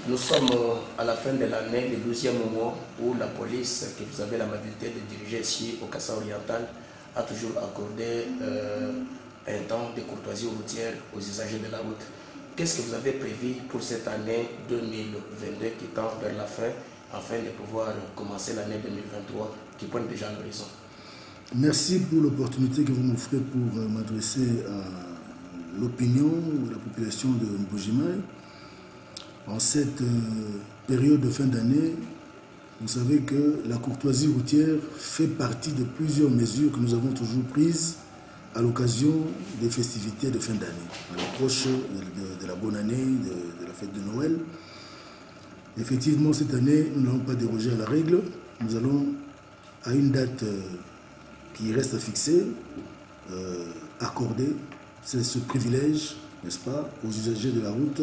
Nous sommes à la fin de l'année, le 12e mois, où la police que vous avez l'amabilité de diriger ici au Kassa oriental a toujours accordé un temps de courtoisie routière aux usagers de la route. Qu'est-ce que vous avez prévu pour cette année 2022 qui tend vers la fin, afin de pouvoir commencer l'année 2023 qui pointe déjà à l'horizon? Merci pour l'opportunité que vous m'offrez pour m'adresser à l'opinion de la population de Mbuji-Mayi. En cette période de fin d'année, vous savez que la courtoisie routière fait partie de plusieurs mesures que nous avons toujours prises à l'occasion des festivités de fin d'année, à l'approche de la bonne année, de la fête de Noël. Effectivement, cette année, nous n'allons pas déroger à la règle. Nous allons, à une date qui reste à fixer, accorder ce privilège, n'est-ce pas, aux usagers de la route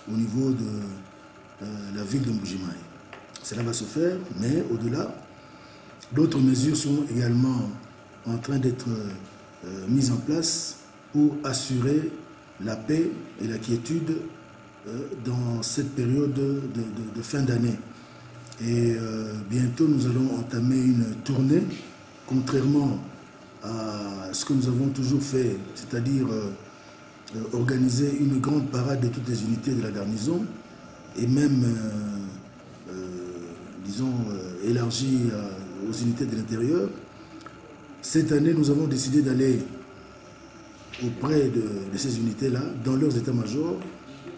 au niveau de la ville de Mbuji-Mayi. Cela va se faire, mais au-delà, d'autres mesures sont également en train d'être mises en place pour assurer la paix et la quiétude dans cette période de fin d'année. Et bientôt, nous allons entamer une tournée, contrairement à ce que nous avons toujours fait, c'est-à-dire organiser une grande parade de toutes les unités de la garnison et même, disons, élargie aux unités de l'intérieur. Cette année, nous avons décidé d'aller auprès de ces unités-là, dans leurs états-majors,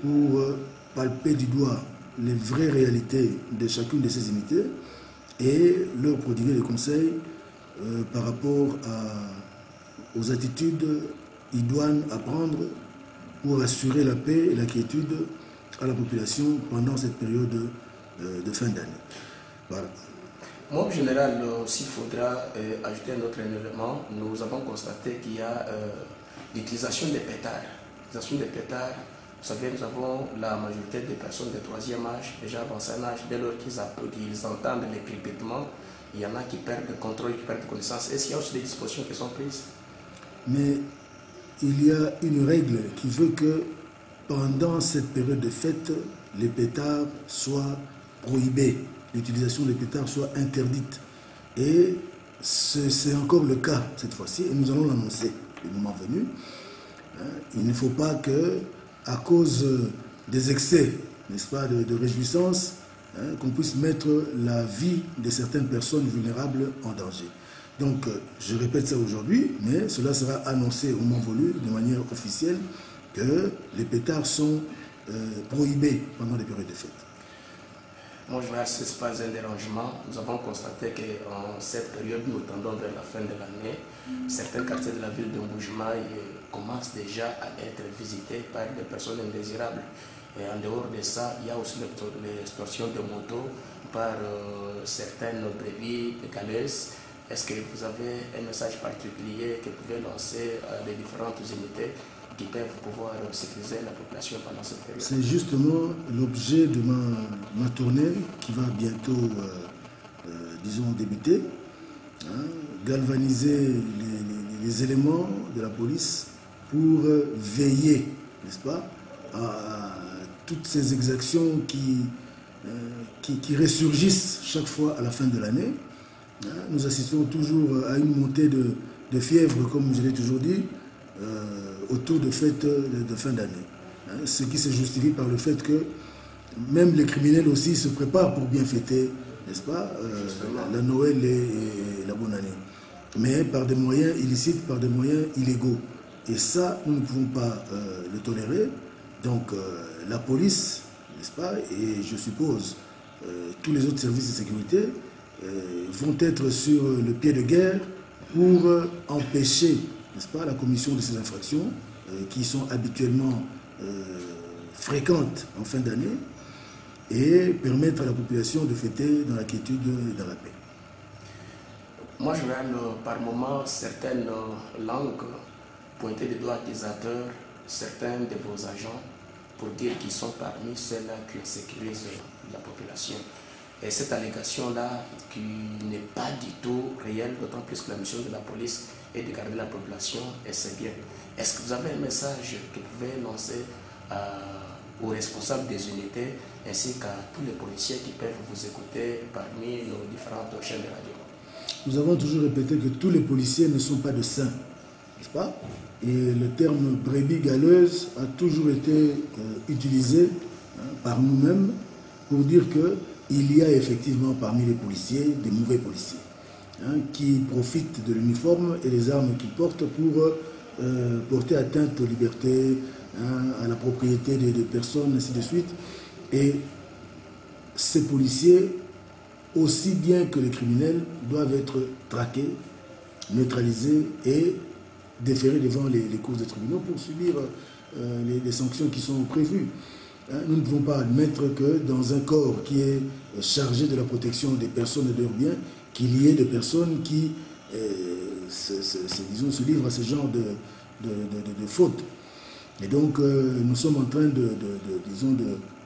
pour palper du doigt les vraies réalités de chacune de ces unités et leur prodiguer des conseils par rapport aux attitudes idoines à prendre pour assurer la paix et la quiétude à la population pendant cette période de fin d'année. Voilà. Moi, en général, s'il faudra ajouter un autre élément, nous avons constaté qu'il y a l'utilisation des pétards. L'utilisation des pétards, vous savez, nous avons la majorité des personnes de 3e âge, déjà avancé en âge, dès lors qu'ils entendent les crépitements, il y en a qui perdent le contrôle, qui perdent connaissance. Est-ce qu'il y a aussi des dispositions qui sont prises? Mais il y a une règle qui veut que pendant cette période de fête, les pétards soient prohibés, l'utilisation des pétards soit interdite. Et c'est encore le cas cette fois-ci, et nous allons l'annoncer le moment venu. Il ne faut pas que, à cause des excès, n'est-ce pas, de réjouissance, qu'on puisse mettre la vie de certaines personnes vulnérables en danger. Donc, je répète ça aujourd'hui, mais cela sera annoncé au moment venu, de manière officielle, que les pétards sont prohibés pendant les périodes de fête. Moi, je ne sais pas un dérangement. Nous avons constaté qu'en cette période, nous tendons vers la fin de l'année. Certains quartiers de la ville de Mbuji-Mayi commencent déjà à être visités par des personnes indésirables. Et en dehors de ça, il y a aussi l'extorsion de motos par certaines brebis de galeuses. Est-ce que vous avez un message particulier que vous pouvez lancer à les différentes unités qui peuvent pouvoir sécuriser la population pendant cette période? C'est justement l'objet de ma tournée qui va bientôt, disons, débuter. Galvaniser les éléments de la police pour veiller, n'est-ce pas, à toutes ces exactions qui ressurgissent chaque fois à la fin de l'année. Nous assistons toujours à une montée de fièvre, comme je l'ai toujours dit, autour de fêtes de fin d'année. Ce qui se justifie par le fait que même les criminels aussi se préparent pour bien fêter, n'est-ce pas, la Noël et la bonne année. Mais par des moyens illicites, par des moyens illégaux. Et ça, nous ne pouvons pas le tolérer. Donc la police, n'est-ce pas, et je suppose tous les autres services de sécurité vont être sur le pied de guerre pour empêcher, n'est-ce pas, la commission de ces infractions qui sont habituellement fréquentes en fin d'année et permettre à la population de fêter dans la quiétude et dans la paix. Moi, je vois par moments certaines langues pointer des doigts accusateur certains de vos agents pour dire qu'ils sont parmi ceux-là qui sécurisent la population. Et cette allégation-là, qui n'est pas du tout réelle, d'autant plus que la mission de la police est de garder la population, et c'est bien. Est-ce que vous avez un message que vous pouvez lancer aux responsables des unités ainsi qu'à tous les policiers qui peuvent vous écouter parmi nos différentes chaînes de radio. Nous avons toujours répété que tous les policiers ne sont pas de saints, n'est-ce pas? Et le terme brebis galeuse a toujours été utilisé par nous-mêmes pour dire qu'il y a effectivement parmi les policiers des mauvais policiers qui profitent de l'uniforme et des armes qu'ils portent pour porter atteinte aux libertés, à la propriété des personnes, ainsi de suite. Et ces policiers, aussi bien que les criminels, doivent être traqués, neutralisés et déférés devant les cours de tribunaux pour subir les sanctions qui sont prévues. Nous ne pouvons pas admettre que dans un corps qui est chargé de la protection des personnes et de leurs biens, qu'il y ait des personnes qui disons, se livrent à ce genre de fautes. Et donc, nous sommes en train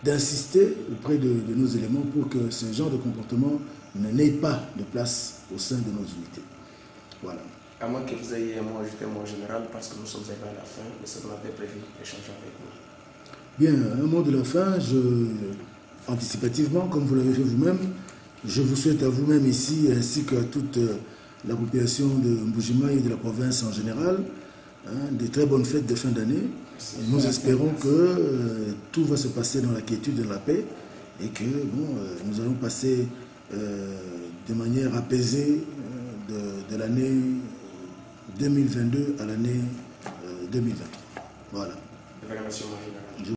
d'insister auprès de nos éléments pour que ce genre de comportement n'ait pas de place au sein de nos unités. Voilà. À moins que vous ayez un mot ajouté, mon général, parce que nous sommes arrivés à la fin, mais ça nous avait prévu d'échanger avec vous. Bien, un mot de la fin, anticipativement, comme vous l'avez fait vous-même, je vous souhaite à vous-même ici, ainsi qu'à toute la population de Mbuji-Mayi et de la province en général, des très bonnes fêtes de fin d'année. Nous espérons que tout va se passer dans la quiétude et la paix et que nous allons passer de manière apaisée de l'année 2022 à l'année 2023. Voilà. Merci, mon général.